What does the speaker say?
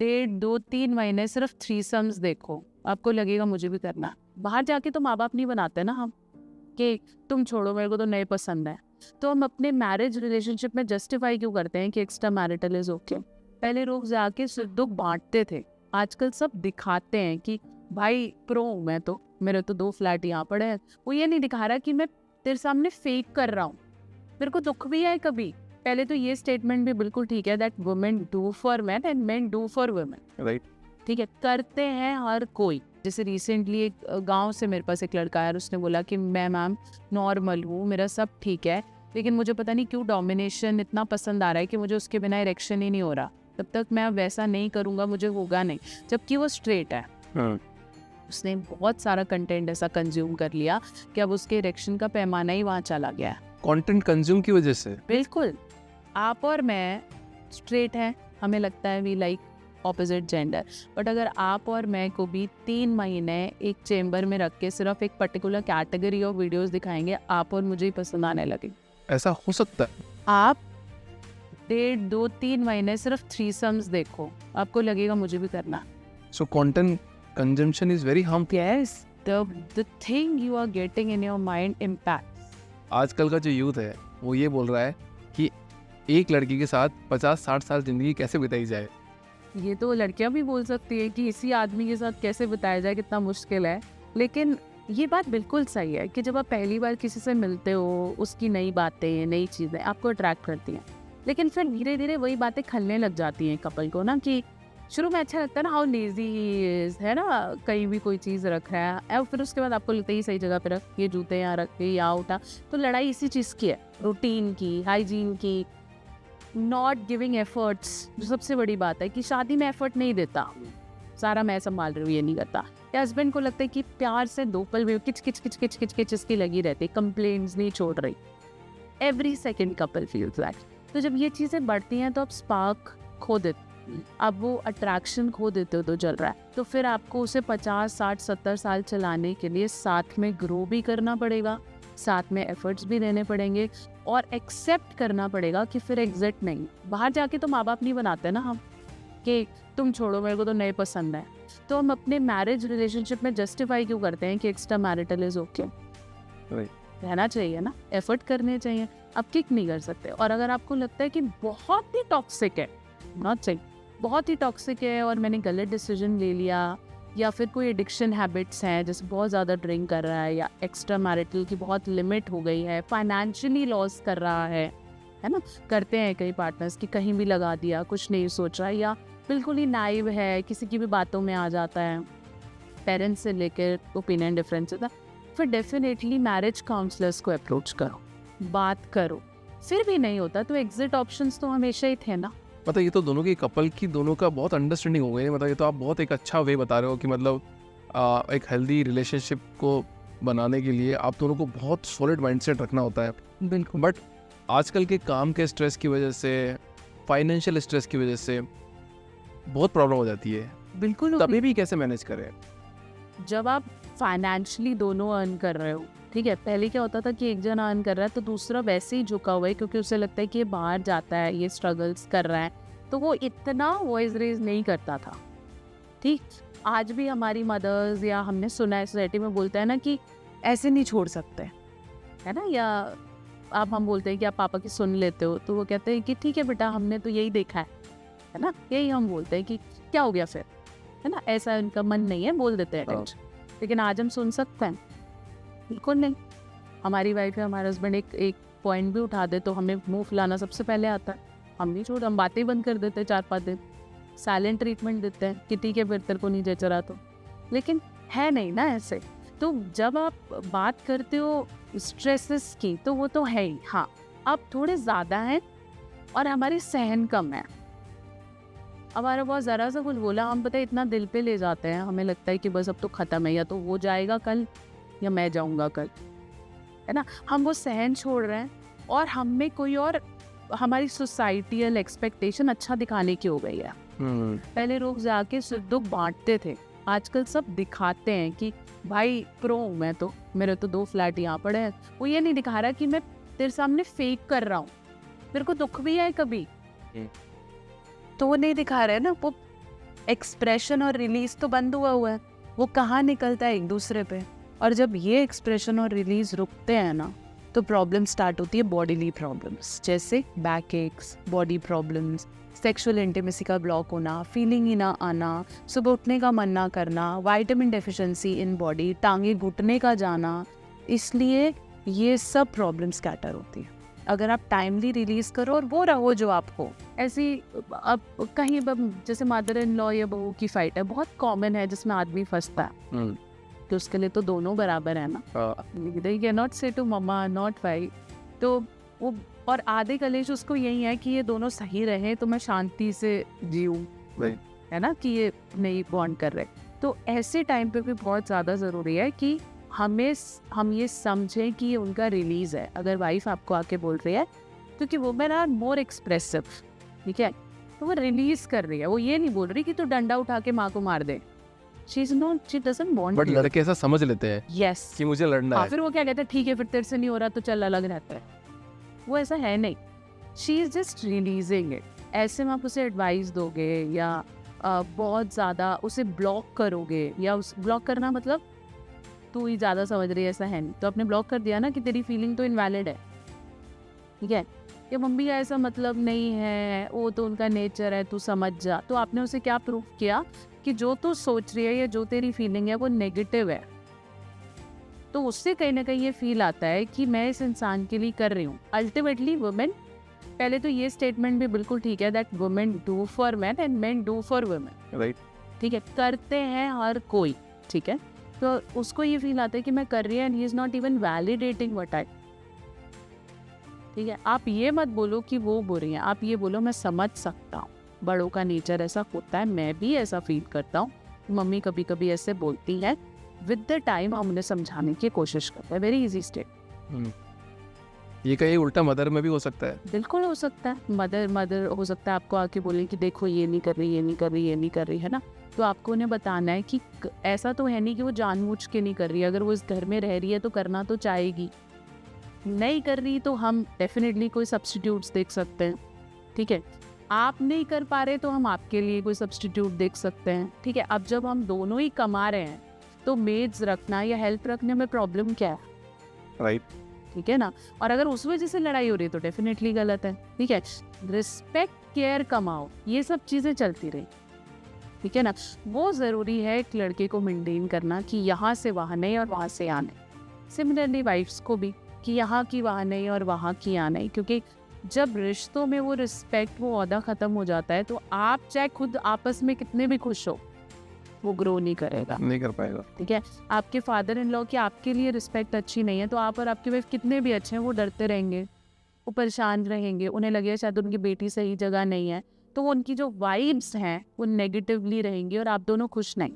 1.5-2-3 महीने सिर्फ थ्रीसम्स देखो, आपको लगेगा मुझे भी करना। बाहर जाके तो माँ बाप नहीं बनाते ना हम, कि तुम छोड़ो मेरे को तो नए पसंद है। तो हम अपने मैरिज रिलेशनशिप में जस्टिफाई क्यों करते हैं कि एक्स्ट्रा मैरिटल इज ओके। पहले लोग जाके सुख दुख बांटते थे, आजकल सब दिखाते हैं कि भाई प्रो हूं मैं, तो मेरे तो 2 फ्लैट यहाँ पड़े हैं। वो ये नहीं दिखा रहा कि मैं तेरे सामने फेक कर रहा हूँ, मेरे को दुख भी है कभी। पहले तो ये स्टेटमेंट भी बिल्कुल ठीक है that women do for man and main do for women, right. ठीक है, करते हैं हर कोई। जैसे रिसेंटली एक गांव से मेरे पास एक लड़का आया और उसने बोला कि मैं मैम नॉर्मल हूँ, मेरा सब ठीक है, लेकिन मुझे पता नहीं क्यों डोमिनेशन इतना पसंद आ रहा है कि मुझे उसके बिना इरेक्शन ही नहीं हो रहा, तब तक मैं वैसा नहीं करूँगा मुझे होगा नहीं, जबकि वो स्ट्रेट है। उसने बहुत सारा कंटेंट ऐसा कंज्यूम कर लिया कि अब उसके इरेक्शन का पैमाना ही वहाँ चला गया है। कंटेंट कंज्यूम की वजह से। बिल्कुल, आप और मैं स्ट्रेट हैं, हमें लगता है we like opposite gender, but अगर आप और मैं को भी 3 महीने एक चेम्बर में रख के सिर्फ एक पर्टिकुलर कैटेगरी ऑफ वीडियोस दिखाएंगे, आप और मुझे ही पसंद आने लगे। ऐसा हो सकता है। आप 1.5-2-3 महीने सिर्फ थ्रीसम्स देखो, आपको लगेगा मुझे भी करना। So content consumption is very harmful. Yes, the thing you are getting in your mind impacts. आजकल का जो यूथ है वो ये बोल रहा है कि एक लड़की के साथ 50-60 साल जिंदगी कैसे बिताई जाए। ये तो लड़कियां भी बोल सकती है कि इसी आदमी के साथ कैसे बिताया जाए, कितना मुश्किल है। लेकिन ये बात बिल्कुल सही है कि जब आप पहली बार किसी से मिलते हो, उसकी नई बातें नई चीज़ें आपको अट्रैक्ट करती हैं, लेकिन फिर धीरे धीरे वही बातें खलने लग जाती हैं कपल को ना, कि शुरू में अच्छा लगता है ना, हाउ लेजी है ना, कहीं भी कोई चीज़ रख रहा है, और फिर उसके बाद आपको लगता है ये सही जगह पे रख, ये जूते यहाँ रख के यहाँ उठा। तो लड़ाई इसी चीज़ की है, रूटीन की, हाइजीन की, नॉट गिविंग एफर्ट्स। जो सबसे बड़ी बात है कि शादी में एफर्ट नहीं देता, सारा मैं संभाल रही हूँ ये नहीं करता। या हस्बैंड को लगता है कि प्यार से 2 पल भी किच किच किच किच किच किच इसकी लगी रहती, कंप्लेंट्स नहीं छोड़ रही। Every second couple feels that. तो जब ये चीज़ें बढ़ती हैं तो आप स्पार्क खो देते, अब वो अट्रैक्शन खो देते हो तो चल रहा है, तो फिर आपको उसे 50, 60, 70 साल चलाने के लिए साथ में ग्रो भी करना पड़ेगा, साथ में एफर्ट्स भी देने पड़ेंगे, और एक्सेप्ट करना पड़ेगा कि फिर एग्जिट नहीं। बाहर जाके तो माँ बाप नहीं बनाते ना हम, कि तुम छोड़ो मेरे को तो नए पसंद है। तो हम अपने मैरिज रिलेशनशिप में जस्टिफाई क्यों करते हैं कि एक्स्ट्रा मैरिटल इज ओके। रहना चाहिए ना, एफर्ट करने चाहिए, आप किक नहीं कर सकते। और अगर आपको लगता है कि बहुत ही टॉक्सिक है, नॉट सही, बहुत ही टॉक्सिक है और मैंने गलत डिसीजन ले लिया, या फिर कोई एडिक्शन हैबिट्स हैं, जैसे बहुत ज़्यादा ड्रिंक कर रहा है, या एक्स्ट्रा मैरिटल की बहुत लिमिट हो गई है, फाइनेंशियली लॉस कर रहा है ना, करते हैं कई पार्टनर्स कि कहीं भी लगा दिया, कुछ नहीं सोच रहा, या बिल्कुल ही नाइव है, किसी की भी बातों में आ जाता है, पेरेंट्स से लेकर ओपिनियन डिफरेंस होता, फिर डेफिनेटली मैरिज काउंसलर्स को अप्रोच करो, बात करो। फिर भी नहीं होता तो एग्जिट ऑप्शंस तो हमेशा ही थे ना। मतलब ये तो दोनों की कपल की दोनों का बहुत अंडरस्टैंडिंग हो गई है। मतलब ये तो आप बहुत एक अच्छा वे बता रहे हो कि मतलब एक हेल्दी रिलेशनशिप को बनाने के लिए आप दोनों को बहुत सॉलिड माइंडसेट रखना होता है। बिल्कुल। बट आजकल के काम के स्ट्रेस की वजह से, फाइनेंशियल स्ट्रेस की वजह से बहुत प्रॉब्लम हो जाती है। बिल्कुल। तभी भी कैसे मैनेज करें? जब आप फाइनेंशियली दोनों अर्न कर रहे हो, ठीक है, पहले क्या होता था कि एक जन अर्न कर रहा है तो दूसरा वैसे ही झुका हुआ है, क्योंकि उसे लगता है कि ये बाहर जाता है, ये स्ट्रगल्स कर रहा है, तो वो इतना वॉइस रेज नहीं करता था। ठीक, आज भी हमारी मदर्स या हमने सुना है सोसाइटी में बोलते हैं ना कि ऐसे नहीं छोड़ सकते, है ना, या आप हम बोलते हैं कि आप पापा की सुन लेते हो, तो वो कहते हैं कि ठीक है बेटा, हमने तो यही देखा है ना, यही हम बोलते हैं कि क्या हो गया फिर, है ना, ऐसा उनका मन नहीं है, बोल देते हैं। लेकिन आज हम सुन सकते हैं? बिल्कुल नहीं। हमारी वाइफ या हमारे हस्बैंड एक पॉइंट भी उठा दे तो हमें मुंह फुलाना सबसे पहले आता है, हम नहीं छोड़, हम बातें बंद कर देते हैं 4-5 दिन, साइलेंट ट्रीटमेंट देते हैं कि ठीक है फिर तेरे को नहीं जच रहा तो, लेकिन है नहीं ना ऐसे। तो जब आप बात करते हो स्ट्रेसेस की तो वो तो है ही, हाँ अब थोड़े ज़्यादा हैं और हमारी सहन कम है। हमारा बहुत ज़रा सा कुछ बोला हम पता है इतना दिल पे ले जाते हैं, हमें लगता है कि बस अब तो ख़त्म है, या तो वो जाएगा कल या मैं जाऊंगा कल, है ना, हम वो सहन छोड़ रहे हैं। और हम में कोई और हमारी सोसाइटियल एक्सपेक्टेशन अच्छा दिखाने की हो गई है। पहले लोग जाके सुख दुख बांटते थे, आजकल सब दिखाते हैं कि भाई प्रो हूं मैं, तो मेरे तो 2 फ्लैट यहाँ पड़े हैं। वो ये नहीं दिखा रहा कि मैं तेरे सामने फेक कर रहा हूँ, मेरे को दुख भी है कभी, तो वो नहीं दिखा रहे ना, वो एक्सप्रेशन और रिलीज तो बंद हुआ है, वो कहाँ निकलता है एक दूसरे पे। और जब ये एक्सप्रेशन और रिलीज रुकते हैं ना, तो प्रॉब्लम स्टार्ट होती है बॉडीली प्रॉब्लम्स, जैसे back x, body problems, sexual intimacy का ब्लॉक होना, फीलिंग ही ना आना, सुबह उठने का मन ना करना, विटामिन डेफिशिएंसी इन बॉडी, टांगे घुटने का जाना। इसलिए ये सब प्रॉब्लम स्कैटर होती है। अगर आप टाइमली रिलीज करो और वो रहो जो आप हो। ऐसी अब कहीं जैसे मदर इन लॉ या बहू की फाइट है, बहुत कॉमन है जिसमें आदमी फंसता है, तो उसके लिए तो दोनों बराबर है ना। दे कैन नॉट से टू मम्मा नॉट फाइट। तो वो और आधे कलेश उसको यही है कि ये दोनों सही रहे तो मैं शांति से जीऊँ, है ना, कि ये नहीं बॉन्ड कर रहे। तो ऐसे टाइम पे भी बहुत ज़्यादा ज़रूरी है कि हम ये समझें कि ये उनका रिलीज़ है। अगर वाइफ आपको आके बोल रही है, क्योंकि वुमेन आर मोर एक्सप्रेसिव, ठीक है, तो वो रिलीज़ कर रही है, वो ये नहीं बोल रही कि तू डंडा उठा के माँ को मार दे। She doesn't want. बट लड़के ऐसा समझ लेते हैं यस कि मुझे लड़ना है। फिर वो क्या कहते हैं, ठीक है फिर तेरे से नहीं हो रहा तो चल अलग रहता है। वो ऐसा है नहीं, she is just releasing it. ऐसे में आप उसे एडवाइस दोगे या बहुत ज़्यादा उसे ब्लॉक करोगे, या उस ब्लॉक करना मतलब तू ही ज़्यादा समझ रही है, ऐसा है नहीं, तो आपने ब्लॉक कर दिया ना कि तेरी फीलिंग तो इनवैलिड है, ठीक है, या मम्मी का ऐसा मतलब नहीं है, वो तो उनका नेचर है, तू समझ जा। तो आपने उसे क्या प्रूफ किया कि जो तू सोच रही है या जो तेरी फीलिंग है वो नेगेटिव है। तो उससे कहीं ना कहीं ये फील आता है कि मैं इस इंसान के लिए कर रही हूँ। अल्टीमेटली वुमेन, पहले तो ये स्टेटमेंट भी बिल्कुल ठीक है that women do for man and man do for women, right, ठीक है, करते हैं हर कोई, ठीक है। तो उसको ये फील आता है कि मैं कर रही है and he is not even validating what I, ठीक है। आप ये मत बोलो कि वो बुरी है, आप ये बोलो मैं समझ सकता हूँ, बड़ों का नेचर ऐसा होता है, मैं भी ऐसा फील करता हूँ, मम्मी कभी कभी ऐसे बोलती है। विद द टाइम हम उन्हें समझाने की कोशिश करते हैं। Very easy step. ये कहीं उल्टा मदर में भी हो सकता है। बिल्कुल हो सकता है, मदर हो सकता है आपको आके बोले कि देखो ये नहीं कर रही, ये नहीं कर रही, ये नहीं कर रही, है ना। तो आपको उन्हें बताना है कि ऐसा तो है नहीं कि वो जानबूझ के नहीं कर रही है, अगर वो इस घर में रह रही है तो करना तो चाहेगी, नहीं कर रही तो हम डेफिनेटली कोई सब्स्टिट्यूट्स देख सकते हैं, ठीक है। आप नहीं कर पा रहे तो हम आपके लिए कोई सब्स्टिट्यूट देख सकते हैं, ठीक है। अब जब हम दोनों ही कमा रहे हैं तो मेड्स रखना या हेल्प रखने में प्रॉब्लम क्या है, राइट, ठीक है ना। और अगर उस वजह से लड़ाई हो रही है तो डेफिनेटली गलत है, ठीक है। रिस्पेक्ट, केयर, कमाओ, ये सब चीज़ें चलती रही, ठीक है ना। वो ज़रूरी है एक लड़के को मेंटेन करना कि यहाँ से वहाँ नहीं और वहाँ से यहाँ नहीं। सिमिलरली वाइफ्स को भी कि यहाँ की वहाँ नहीं और वहाँ की यहाँ नहीं, क्योंकि जब रिश्तों में वो रिस्पेक्ट, वो औदा ख़त्म हो जाता है तो आप चाहे खुद आपस में कितने भी खुश हो, वो ग्रो नहीं करेगा, नहीं कर पाएगा, ठीक है। आपके फादर इन लॉ की आपके लिए रिस्पेक्ट अच्छी नहीं है तो आप और आपकी वाइफ कितने भी अच्छे हैं, वो डरते रहेंगे, वो परेशान रहेंगे, उन्हें लगेगा शायद उनकी बेटी सही जगह नहीं है, तो उनकी जो वाइब्स हैं वो नेगेटिवली रहेंगी और आप दोनों खुश नहीं।